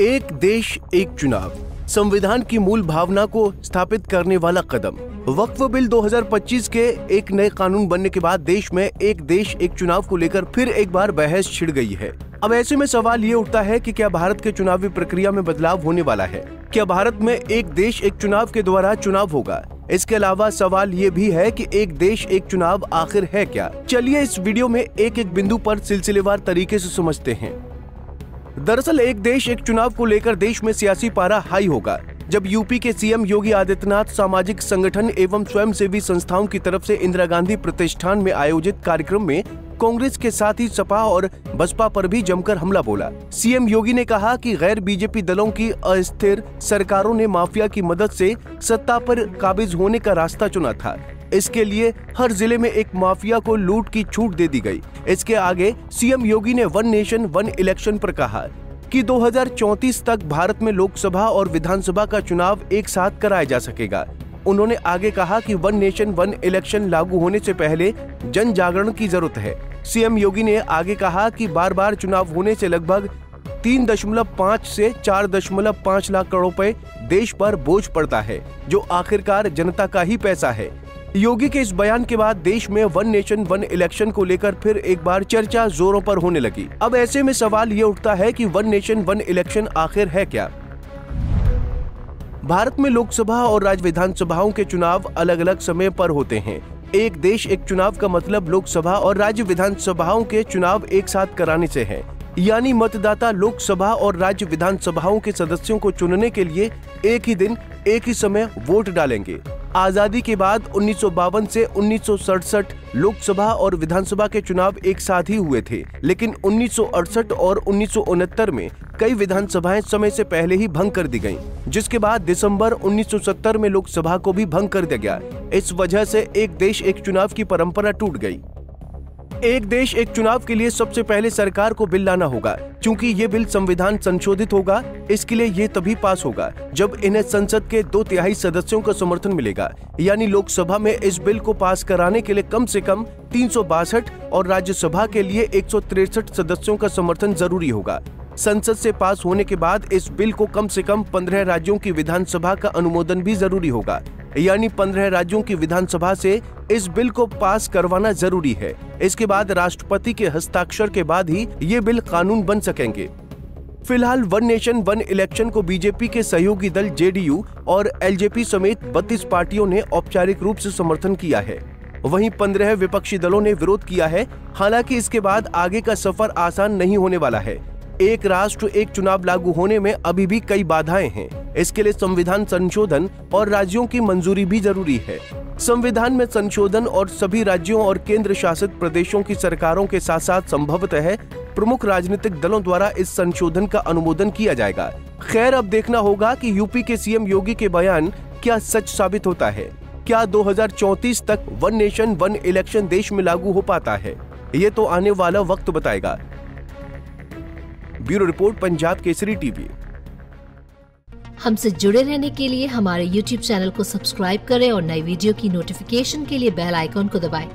एक देश एक चुनाव, संविधान की मूल भावना को स्थापित करने वाला कदम। वक्फ बिल 2025 के एक नए कानून बनने के बाद देश में एक देश एक चुनाव को लेकर फिर एक बार बहस छिड़ गई है। अब ऐसे में सवाल ये उठता है कि क्या भारत के चुनावी प्रक्रिया में बदलाव होने वाला है? क्या भारत में एक देश एक चुनाव के द्वारा चुनाव होगा? इसके अलावा सवाल ये भी है कि एक देश एक चुनाव आखिर है क्या? चलिए इस वीडियो में एक एक बिंदु पर सिलसिलेवार तरीके से समझते हैं। दरअसल एक देश एक चुनाव को लेकर देश में सियासी पारा हाई होगा जब यूपी के सीएम योगी आदित्यनाथ सामाजिक संगठन एवं स्वयंसेवी संस्थाओं की तरफ से इंदिरा गांधी प्रतिष्ठान में आयोजित कार्यक्रम में कांग्रेस के साथ ही सपा और बसपा पर भी जमकर हमला बोला। सीएम योगी ने कहा कि गैर बीजेपी दलों की अस्थिर सरकारों ने माफिया की मदद से सत्ता पर काबिज होने का रास्ता चुना था। इसके लिए हर जिले में एक माफिया को लूट की छूट दे दी गई। इसके आगे सीएम योगी ने वन नेशन वन इलेक्शन पर कहा कि 2034 तक भारत में लोकसभा और विधानसभा का चुनाव एक साथ कराया जा सकेगा। उन्होंने आगे कहा कि वन नेशन वन इलेक्शन लागू होने से पहले जन जागरण की जरूरत है। सीएम योगी ने आगे कहा कि बार बार चुनाव होने से लगभग 3.5 से 4.5 लाख करोड़ रुपए देश पर बोझ पड़ता है, जो आखिरकार जनता का ही पैसा है। योगी के इस बयान के बाद देश में वन नेशन वन इलेक्शन को लेकर फिर एक बार चर्चा जोरों पर होने लगी। अब ऐसे में सवाल ये उठता है कि वन नेशन वन इलेक्शन आखिर है क्या? भारत में लोकसभा और राज्य विधानसभाओं के चुनाव अलग अलग समय पर होते हैं। एक देश एक चुनाव का मतलब लोकसभा और राज्य विधानसभाओं के चुनाव एक साथ कराने से है, यानी मतदाता लोकसभा और राज्य विधानसभाओं के सदस्यों को चुनने के लिए एक ही दिन एक ही समय वोट डालेंगे। आजादी के बाद 1952 से 1967 लोकसभा और विधानसभा के चुनाव एक साथ ही हुए थे, लेकिन 1968 और 1969 में कई विधानसभाएं समय से पहले ही भंग कर दी गईं, जिसके बाद दिसंबर 1970 में लोकसभा को भी भंग कर दिया गया। इस वजह से एक देश एक चुनाव की परंपरा टूट गई। एक देश एक चुनाव के लिए सबसे पहले सरकार को बिल लाना होगा। क्योंकि ये बिल संविधान संशोधित होगा, इसके लिए ये तभी पास होगा जब इन्हें संसद के 2/3 सदस्यों का समर्थन मिलेगा। यानी लोकसभा में इस बिल को पास कराने के लिए कम से कम 362 और राज्यसभा के लिए 163 सदस्यों का समर्थन जरूरी होगा। संसद से पास होने के बाद इस बिल को कम से कम 15 राज्यों की विधानसभा का अनुमोदन भी जरूरी होगा। यानी 15 राज्यों की विधानसभा से इस बिल को पास करवाना जरूरी है। इसके बाद राष्ट्रपति के हस्ताक्षर के बाद ही ये बिल कानून बन सकेंगे। फिलहाल वन नेशन वन इलेक्शन को बीजेपी के सहयोगी दल जेडीयू और एलजेपी समेत 32 पार्टियों ने औपचारिक रूप से समर्थन किया है। वहीं 15 विपक्षी दलों ने विरोध किया है। हालांकि इसके बाद आगे का सफर आसान नहीं होने वाला है। एक राष्ट्र एक चुनाव लागू होने में अभी भी कई बाधाएं हैं। इसके लिए संविधान संशोधन और राज्यों की मंजूरी भी जरूरी है। संविधान में संशोधन और सभी राज्यों और केंद्र शासित प्रदेशों की सरकारों के साथ साथ संभवतः प्रमुख राजनीतिक दलों द्वारा इस संशोधन का अनुमोदन किया जाएगा। खैर, अब देखना होगा कि यूपी के सीएम योगी के बयान क्या सच साबित होता है। क्या 2034 तक वन नेशन वन इलेक्शन देश में लागू हो पाता है? ये तो आने वाला वक्त बताएगा। Bureau report, Punjab Kesari TV. हमसे जुड़े रहने के लिए हमारे YouTube चैनल को सब्सक्राइब करें और नई वीडियो की नोटिफिकेशन के लिए बेल आइकॉन को दबाएं।